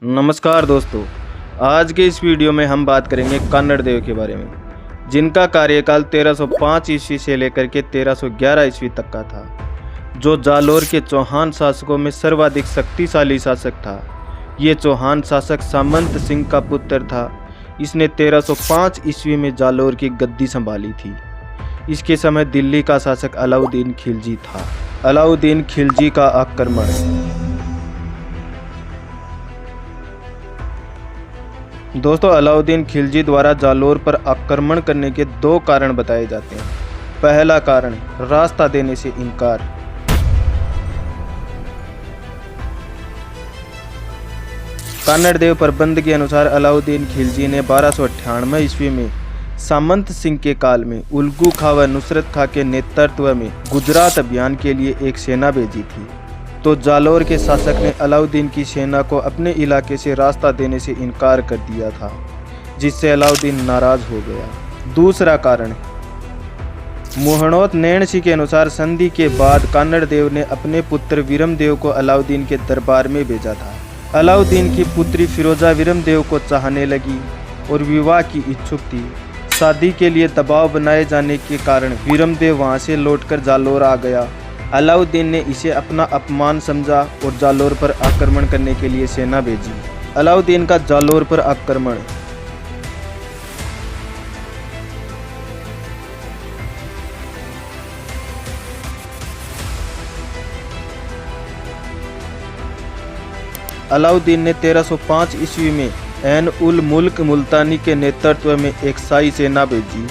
नमस्कार दोस्तों, आज के इस वीडियो में हम बात करेंगे कन्नड़ देव के बारे में, जिनका कार्यकाल 1305 ईस्वी से लेकर के 1311 ईस्वी तक का था, जो जालोर के चौहान शासकों में सर्वाधिक शक्तिशाली शासक था। ये चौहान शासक सामंत सिंह का पुत्र था। इसने 1305 ईस्वी में जालोर की गद्दी संभाली थी। इसके समय दिल्ली का शासक अलाउद्दीन खिलजी था। अलाउद्दीन खिलजी का आक्रमण। दोस्तों, अलाउद्दीन खिलजी द्वारा जालोर पर आक्रमण करने के दो कारण बताए जाते हैं। पहला कारण, रास्ता देने से इनकार। कन्नड़ देव प्रबंध के अनुसार अलाउद्दीन खिलजी ने 1298 ईस्वी में सामंत सिंह के काल में उल्गू खां व नुसरत खां के नेतृत्व में गुजरात अभियान के लिए एक सेना भेजी थी, तो जालोर के शासक ने अलाउद्दीन की सेना को अपने इलाके से रास्ता देने से इनकार कर दिया था, जिससे अलाउद्दीन नाराज हो गया। दूसरा कारण, मोहनोत नैणसी के अनुसार संधि के बाद कन्नड़ देव ने अपने पुत्र वीरमदेव को अलाउद्दीन के दरबार में भेजा था। अलाउद्दीन की पुत्री फिरोजा वीरमदेव को चाहने लगी और विवाह की इच्छुक थी। शादी के लिए दबाव बनाए जाने के कारण वीरमदेव वहां से लौटकर जालोर आ गया। अलाउद्दीन ने इसे अपना अपमान समझा और जालोर पर आक्रमण करने के लिए सेना भेजी। अलाउद्दीन का जालोर पर आक्रमण। अलाउद्दीन ने 1305 ईस्वी में ऐन उल मुल्क मुल्तानी के नेतृत्व में एक शाही सेना भेजी,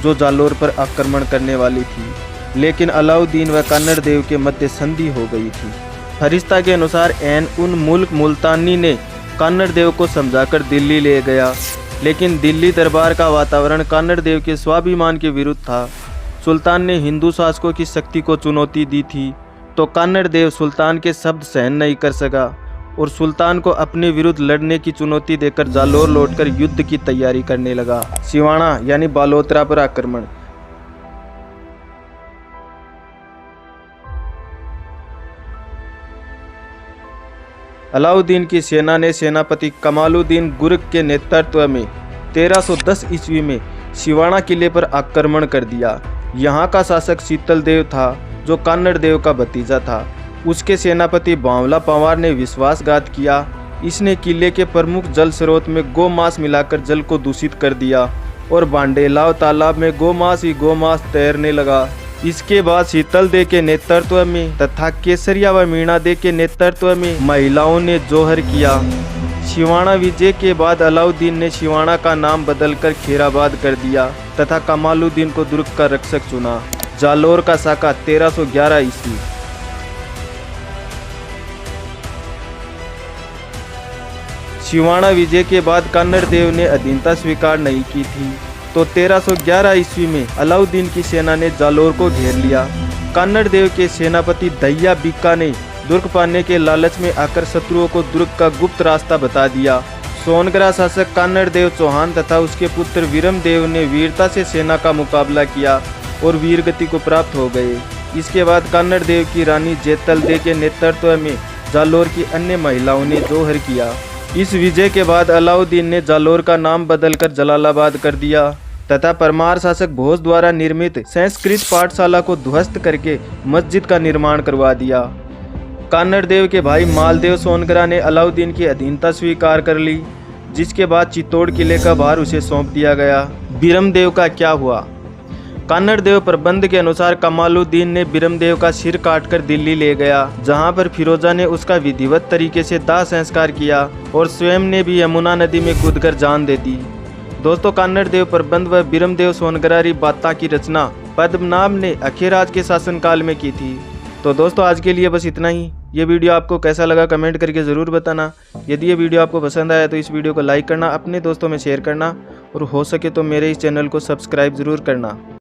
जो जालोर पर आक्रमण करने वाली थी, लेकिन अलाउद्दीन व कन्नड़ देव के मध्य संधि हो गई थी। फरिश्ता के अनुसार ऐन उल मुल्क मुल्तानी ने कन्नड़ देव को समझाकर दिल्ली ले गया, लेकिन दिल्ली दरबार का वातावरण कन्नड़ देव के स्वाभिमान के विरुद्ध था। सुल्तान ने हिंदू शासकों की शक्ति को चुनौती दी थी, तो कन्नड़ देव सुल्तान के शब्द सहन नहीं कर सका और सुल्तान को अपने विरुद्ध लड़ने की चुनौती देकर जालोर लौटकर युद्ध की तैयारी करने लगा। सिवाना यानी बालोतरा पर आक्रमण। अलाउद्दीन की सेना ने सेनापति कमालुद्दीन गुर्ग के नेतृत्व में 1310 ईस्वी में सिवाना किले पर आक्रमण कर दिया। यहाँ का शासक शीतल देव था, जो कन्नड़ देव का भतीजा था। उसके सेनापति बावला पंवार ने विश्वासघात किया। इसने किले के प्रमुख जल स्रोत में गोमांस मिलाकर जल को दूषित कर दिया और बांडेलाव तालाब में गोमांस ही गोमांस तैरने लगा। इसके बाद शीतल देव के नेतृत्व में तथा केसरिया व मीणा देव के नेतृत्व में महिलाओं ने जोहर किया। सिवाना विजय के बाद अलाउद्दीन ने सिवाना का नाम बदलकर खैराबाद कर दिया तथा कमालुद्दीन को दुर्ग का रक्षक चुना। जालोर का साका 1311 ईस्वी। सिवाना विजय के बाद कन्नड़ देव ने अधीनता स्वीकार नहीं की थी, तो 1311 ईस्वी में अलाउद्दीन की सेना ने जालोर को घेर लिया। कन्नड़ देव के सेनापति दहिया बिक्का ने दुर्ग पाने के लालच में आकर शत्रुओं को दुर्ग का गुप्त रास्ता बता दिया। सोनगरा शासक कन्नड़ देव चौहान तथा उसके पुत्र वीरमदेव ने वीरता से सेना का मुकाबला किया और वीरगति को प्राप्त हो गए। इसके बाद कन्नड़ देव की रानी जेतल देव के नेतृत्व में जालोर की अन्य महिलाओं ने जोहर किया। इस विजय के बाद अलाउद्दीन ने जालोर का नाम बदलकर जलालाबाद कर दिया तथा परमार शासक भोज द्वारा निर्मित संस्कृत पाठशाला को ध्वस्त करके मस्जिद का निर्माण करवा दिया। कन्नड़ देव के भाई मालदेव सोनगरा ने अलाउद्दीन की अधीनता स्वीकार कर ली, जिसके बाद चित्तौड़ किले का भार उसे सौंप दिया गया। वीरमदेव का क्या हुआ? कन्नड़ देव प्रबंध के अनुसार कमालुद्दीन ने वीरमदेव का सिर काटकर दिल्ली ले गया, जहां पर फिरोजा ने उसका विधिवत तरीके से दाह संस्कार किया और स्वयं ने भी यमुना नदी में कूदकर जान दे दी। दोस्तों, कन्नड़ देव प्रबंध व वीरमदेव सोनगरारी बाता की रचना पद्मनाभ ने अखेराज के शासनकाल में की थी। तो दोस्तों, आज के लिए बस इतना ही। ये वीडियो आपको कैसा लगा कमेंट करके ज़रूर बताना। यदि ये वीडियो आपको पसंद आया तो इस वीडियो को लाइक करना, अपने दोस्तों में शेयर करना और हो सके तो मेरे इस चैनल को सब्सक्राइब ज़रूर करना।